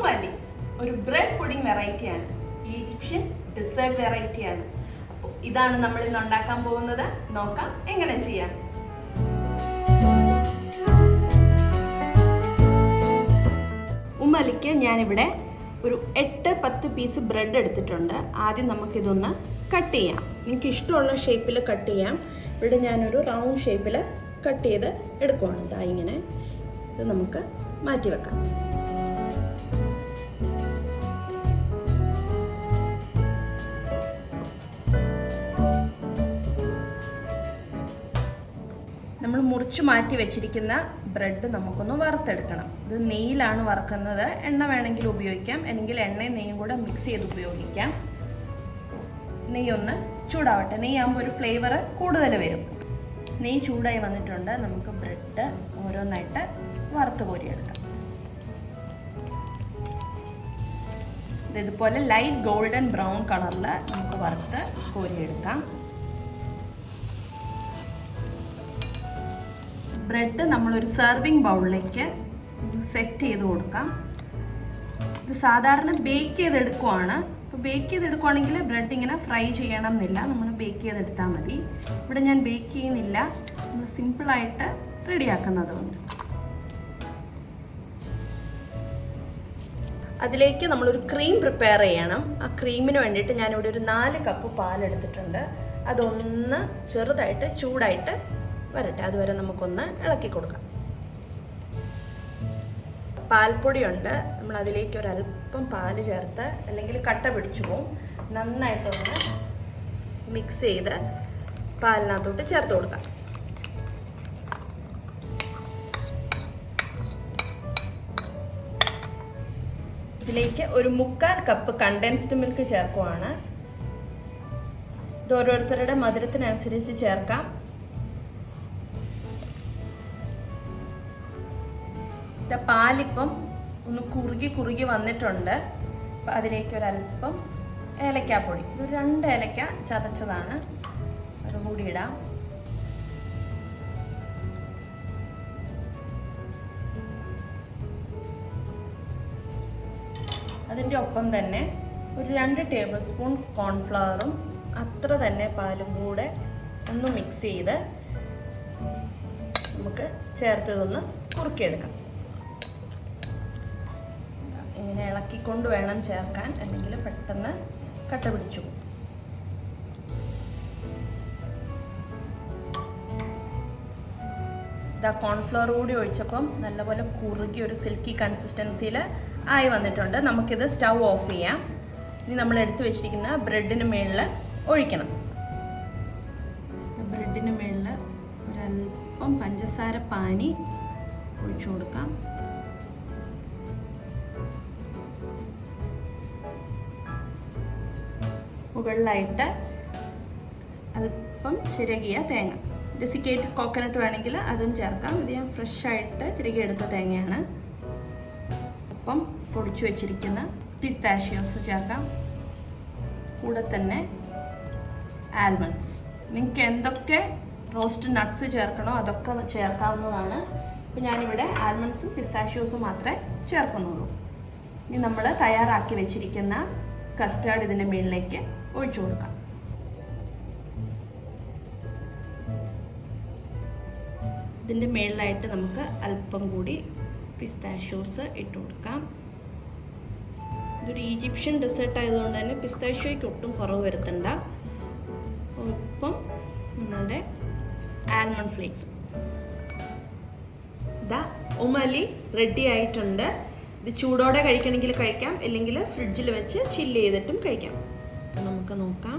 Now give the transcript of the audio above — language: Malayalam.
Umm Ali ഒരു ബ്രെഡ് പുഡിംഗ് വെറൈറ്റിയാണ്. ഈജിപ്ഷ്യൻ ഡെസേർട്ട് വെറൈറ്റിയാണ്. അപ്പോൾ ഇതാണ് നമ്മൾ ഇന്ന് ഉണ്ടാക്കാൻ പോകുന്നത്. നോക്കാം എങ്ങനെ ചെയ്യാം. Umm Aliക്ക് ഞാനിവിടെ ഒരു 8-10 പീസ് ബ്രെഡ് എടുത്തിട്ടുണ്ട്. ആദ്യം നമുക്കിതൊന്ന് കട്ട് ചെയ്യാം. നിങ്ങൾക്ക് ഇഷ്ടമുള്ള ഷേപ്പിൽ കട്ട് ചെയ്യാം. ഇവിടെ ഞാനൊരു റൗണ്ട് ഷേപ്പിൽ കട്ട് ചെയ്ത് എടുക്കുവാണ്. ഇതാ ഇങ്ങനെ. ഇത് നമുക്ക് മാറ്റി വെക്കാം. നമ്മൾ മുറിച്ച് മാറ്റി വെച്ചിരിക്കുന്ന ബ്രെഡ് നമുക്കൊന്ന് വറുത്തെടുക്കണം. ഇത് നെയ്യിലാണ് വറുക്കുന്നത്. എണ്ണ വേണമെങ്കിൽ ഉപയോഗിക്കാം, അല്ലെങ്കിൽ എണ്ണയും നെയ്യും കൂടെ മിക്സ് ചെയ്ത് ഉപയോഗിക്കാം. നെയ്യൊന്ന് ചൂടാവട്ടെ. നെയ്യാകുമ്പോൾ ഒരു ഫ്ലേവർ കൂടുതൽ വരും. നെയ്യ് ചൂടായി വന്നിട്ടുണ്ട്. നമുക്ക് ബ്രെഡ് ഓരോന്നായിട്ട് വറുത്ത് കോരിയെടുക്കാം. ഇതുപോലെ ലൈറ്റ് ഗോൾഡൻ ബ്രൗൺ കളറിൽ നമുക്ക് വറുത്ത് കോരിയെടുക്കാം. ബ്രെഡ് നമ്മളൊരു സെർവിങ് ബൗളിലേക്ക് സെറ്റ് ചെയ്ത് കൊടുക്കാം. ഇത് സാധാരണ ബേക്ക് ചെയ്തെടുക്കുവാണ്. ഇപ്പോൾ ബേക്ക് ചെയ്തെടുക്കുവാണെങ്കിൽ ബ്രെഡ് ഇങ്ങനെ ഫ്രൈ ചെയ്യണം എന്നില്ല, നമ്മൾ ബേക്ക് ചെയ്തെടുത്താൽ മതി. ഇവിടെ ഞാൻ ബേക്ക് ചെയ്യുന്നില്ല, നമ്മൾ സിമ്പിളായിട്ട് റെഡിയാക്കുന്നതുകൊണ്ട്. അതിലേക്ക് നമ്മളൊരു ക്രീം പ്രിപ്പയർ ചെയ്യണം. ആ ക്രീമിന് വേണ്ടിയിട്ട് ഞാനിവിടെ ഒരു 4 കപ്പ് പാലെടുത്തിട്ടുണ്ട്. അതൊന്ന് ചെറുതായിട്ട് ചൂടായിട്ട് വരട്ടെ. അതുവരെ നമുക്കൊന്ന് ഇളക്കി കൊടുക്കാം. പാൽപ്പൊടിയുണ്ട്. നമ്മൾ അതിലേക്ക് ഒരല്പം പാല് ചേർത്ത്, അല്ലെങ്കിൽ കട്ട പിടിച്ചു പോവും, നന്നായിട്ടൊന്ന് മിക്സ് ചെയ്ത് പാലിനകത്തോട്ട് ചേർത്ത് കൊടുക്കാം. ഇതിലേക്ക് ഒരു 3/4 കപ്പ് കണ്ടൻസ്ഡ് മിൽക്ക് ചേർക്കുവാണ്. ഇത് ഓരോരുത്തരുടെ മധുരത്തിനനുസരിച്ച് ചേർക്കാം. പാലിപ്പം ഒന്ന് കുറുകി വന്നിട്ടുണ്ട്. അപ്പം അതിലേക്ക് ഒരല്പം ഏലക്കാപ്പൊടി, ഒരു 2 ഏലക്ക ചതച്ചതാണ്, അതുകൂടി ഇടാം. അതിൻ്റെ ഒപ്പം തന്നെ ഒരു 2 ടേബിൾ സ്പൂൺ കോൺഫ്ലവറും അത്ര തന്നെ പാലും കൂടെ ഒന്ന് മിക്സ് ചെയ്ത് നമുക്ക് ചേർത്തതൊന്ന് കുറുക്കിയെടുക്കാം. ഇങ്ങനെ ഇളക്കിക്കൊണ്ട് വേണം ചേർക്കാൻ, അല്ലെങ്കിൽ പെട്ടെന്ന് കട്ട പിടിച്ചു പോകും. ഇതാ കോൺഫ്ലവർ കൂടി ഒഴിച്ചപ്പം നല്ലപോലെ കുറുകി ഒരു സിൽക്കി കൺസിസ്റ്റൻസിയിൽ ആയി വന്നിട്ടുണ്ട്. നമുക്കിത് സ്റ്റൗ ഓഫ് ചെയ്യാം. ഇനി നമ്മൾ എടുത്തു വെച്ചിരിക്കുന്ന ബ്രെഡിന് മുകളിൽ ഒഴിക്കണം. ബ്രെഡിന് മുകളിൽ ഒരല്പം പഞ്ചസാര പാനി ഒഴിച്ചു കൊടുക്കാം. മുകളിലായിട്ട് അല്പം ചിരകിയ തേങ്ങ, ഡെസിക്കേറ്റഡ് കോക്കനട്ട് വേണമെങ്കിൽ അതും ചേർക്കാം. ഇത് ഞാൻ ഫ്രഷായിട്ട് ചിരകിയെടുത്ത തേങ്ങയാണ്. ഒപ്പം പൊടിച്ചു വെച്ചിരിക്കുന്ന പിസ്താഷ്യോസ് ചേർക്കാം. കൂടെ തന്നെ ആൽമണ്ട്സ്. നിങ്ങൾക്ക് എന്തൊക്കെ റോസ്റ്റ് നട്ട്സ് ചേർക്കണോ അതൊക്കെ ചേർക്കാവുന്നതാണ്. അപ്പോൾ ഞാനിവിടെ ആൽമണ്ട്സും പിസ്താഷ്യോസും മാത്രമേ ചേർക്കുന്നുള്ളൂ. ഇനി നമ്മൾ തയ്യാറാക്കി വെച്ചിരിക്കുന്ന കസ്റ്റാർഡ് ഇതിൻ്റെ മുകളിലേക്ക് ഒഴിച്ചു കൊടുക്കാം. ഇതിൻ്റെ മുകളിലായിട്ട് നമുക്ക് അല്പം കൂടി പിസ്താഷ്യോസ് ഇട്ട് കൊടുക്കാം. ഇതൊരു ഈജിപ്ഷ്യൻ ഡെസേർട്ട് ആയതുകൊണ്ട് തന്നെ പിസ്താഷ്യോയ്ക്ക് ഒട്ടും കുറവ് വരുത്തണ്ട. ഒപ്പം നമ്മളുടെ ആൽമണ്ട് ഫ്ലേക്സും. ഇതാ Umm Ali റെഡി ആയിട്ടുണ്ട്. ഇത് ചൂടോടെ കഴിക്കണമെങ്കിൽ കഴിക്കാം, അല്ലെങ്കിൽ ഫ്രിഡ്ജിൽ വെച്ച് ചില്ല് ചെയ്തിട്ടും കഴിക്കാം. നമുക്ക് നോക്കാം.